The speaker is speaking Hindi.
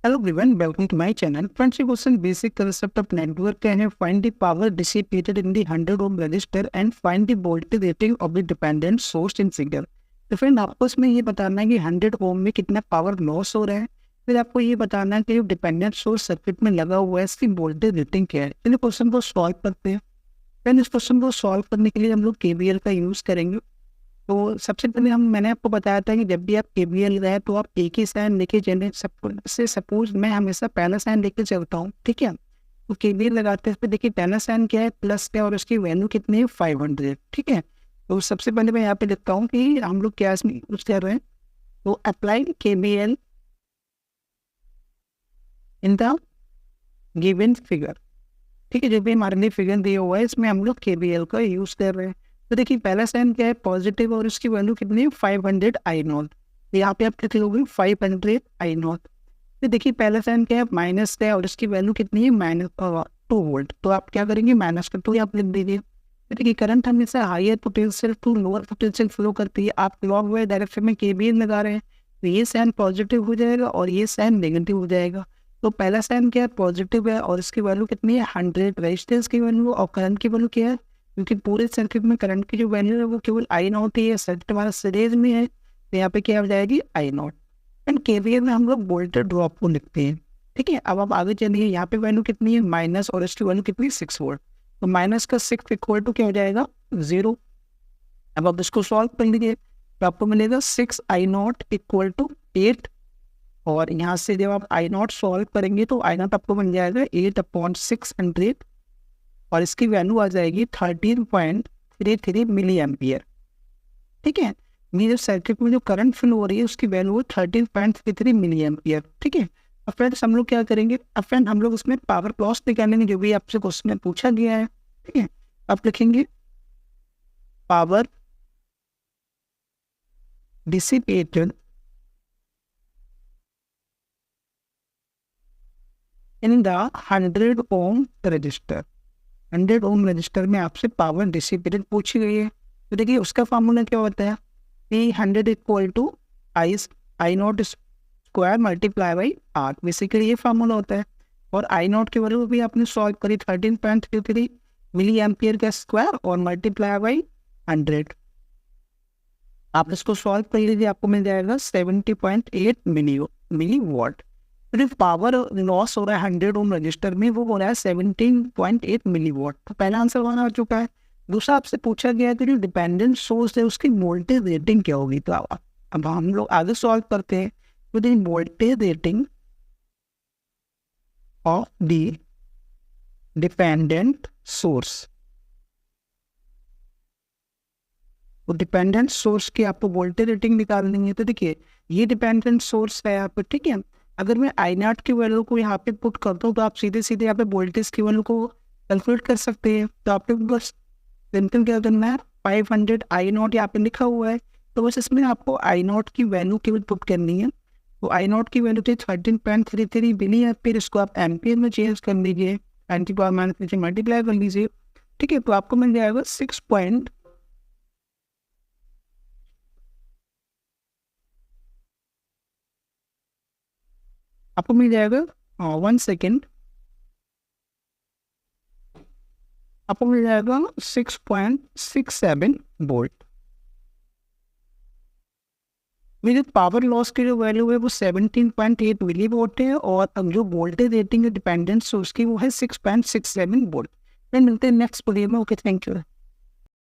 Hello everyone, welcome to my channel. Friends, ये question basic concept of network का है. Find the power dissipated in the 100 ohm resistor and find the voltage rating of the dependent source in figure. तो फ्रेंड, आपको इसमें ये बताना है कि 100 ओम में कितना पावर लॉस हो रहा है. फिर आपको ये बताना है कि जो डिपेंडेंट सोर्स सर्किट में लगा हुआ है इसकी वोल्टेज रेटिंग क्या है. चलिए क्वेश्चन को सॉल्व करते हैं. फ्रेंड, इस क्वेश्चन को सॉल्व करने के लिए हम लोग KVL का यूज करेंगे. तो सबसे पहले मैंने आपको बताया था कि जब भी आप KVL गए तो आप एक ही साइन लेके चलें. सपोज मैं हमेशा पहला साइन लेके चलता हूँ, ठीक है. तो KVL लगाते हैं, देखिए पहला साइन क्या है, प्लस क्या, और उसकी वैल्यू कितनी है 500, ठीक है. तो सबसे पहले मैं यहाँ पे लिखता हूँ कि हम लोग क्या इसमें यूज कर रहे हैं. तो apply KVL in the given figure, ठीक है. जो भी हमारे लिए फिगर दिया हुआ है इसमें हम लोग KVL का यूज कर रहे हैं. तो देखिए पहला साइन क्या है, पॉजिटिव, और उसकी वैल्यू कितनी है 500 I0. यहाँ पे आप लिख लोगे 500 I0. तो देखिए पहला साइन क्या है, माइनस का है, और इसकी वैल्यू कितनी है -2 वोल्ट. तो आप क्या करेंगे, माइनस का 2 आप लिख दीजिए. तो देखिए करंट हमेशा higher potential to lower potential flow करती है. आप क्लॉकवाइज डायरेक्शन में KVL लगा रहे हैं तो ये साइन पॉजिटिव हो जाएगा और ये साइन नेगेटिव हो जाएगा. तो पहला साइन क्या है, पॉजिटिव है, और इसकी वैल्यू कितनी है 100 रेजिस्टेंस की वैल्यू, और करंट की वैल्यू क्या है, क्योंकि पूरे सर्किट में करंट की जो वैल्यू है वो केवल I0 ही है. सर्किट हमारा सीरीज में है तो यहाँ पे क्या हो जाएगी I0. एंड KVL में हम लोग वोल्टेज ड्रॉप को लिखते हैं, ठीक है. अब आप आगे चलिए, यहाँ पे वैल्यू कितनी है माइनस, और इसकी वैल्यू कितनी 6 वोल्ट. तो माइनस का 6 इक्वल टू क्या हो जाएगा 0. अब आप इसको सॉल्व कर लीजिए तो आपको मिलेगा 6 I0 इक्वल टू 8. और यहाँ से जब आप I0 सॉल्व करेंगे तो I0 आपको बन जाएगा 8/600, और इसकी वैल्यू आ जाएगी 13.33 मिली एम्पियर, ठीक है. मेरे सर्किट में जो करंट फ्लो हो रही है उसकी वैल्यू है 13.33 मिली एम्पियर, ठीक है. अब फ्रेंड्स हम लोग क्या करेंगे, अब फ्रेंड हम लोग उसमें पावर लॉस निकालेंगे जो भी आपसे क्वेश्चन में पूछा गया है, ठीक है. आप लिखेंगे power dissipated in the 100 ohm resistor. 100 ohm resistor में आपसे पावर डिसिपेटेड पूछी गई है. तो देखिए उसका फार्मूला क्या होता है, P100 equal to I0 square multiply by R. Basically ये फार्मूला होता है. और I0 की वैल्यू भी आपने सॉल्व करी 13.33 मिली एम्पियर का स्क्वायर और मल्टीप्लाई बाई 100. आप इसको सॉल्व कर लीजिए, आपको मिल जाएगा 70.8 मिली वॉट. जो पावर लॉस हो रहा है 100 ओम रजिस्टर में वो हो रहा है 17.8 मिली वॉट. तो पहला आंसर वहाँ आ चुका है. दूसरा आपसे पूछा गया है कि जो डिपेंडेंट सोर्स है उसकी वोल्टेज रेटिंग क्या होगी. तो अब हम लोग आगे सॉल्व करते हैं. तो the voltage rating of the dependent source, वो डिपेंडेंट सोर्स की आपको वोल्टेज रेटिंग निकालनी है. तो देखिए ये डिपेंडेंट सोर्स है यहाँ पे, ठीक है. अगर मैं I0 की वैल्यू को यहाँ पे पुट करता हूँ तो आप सीधे सीधे यहाँ पे वोल्टेज की वैल्यू को कैलकुलेट कर सकते हैं. तो आपको बस सिंपल क्या करना है, 500 I0 यहाँ पे लिखा हुआ है, तो बस इसमें आपको I0 की वैल्यू केवल पुट करनी है. तो I0 की वैल्यू थी 13.33 मिली एम्पियर. इसको आप एम्पियर में चेंज कर लीजिए, 10⁻⁻³ से मल्टीप्लाई कर लीजिए, ठीक है. तो आपको मिल जाएगा 6 आपको मिल जाएगा 1 सेकेंड, आपको मिल जाएगा 6.67 वोल्ट. मेरे पावर लॉस की जो वैल्यू है वो 17.8 मिली वोल्ट है, और जो वोल्टेज रेटिंग है डिपेंडेंट सोर्स की वो है 6.67 वोल्ट. फिर मिलते हैं नेक्स्ट वीडियो में. Okay, thank you.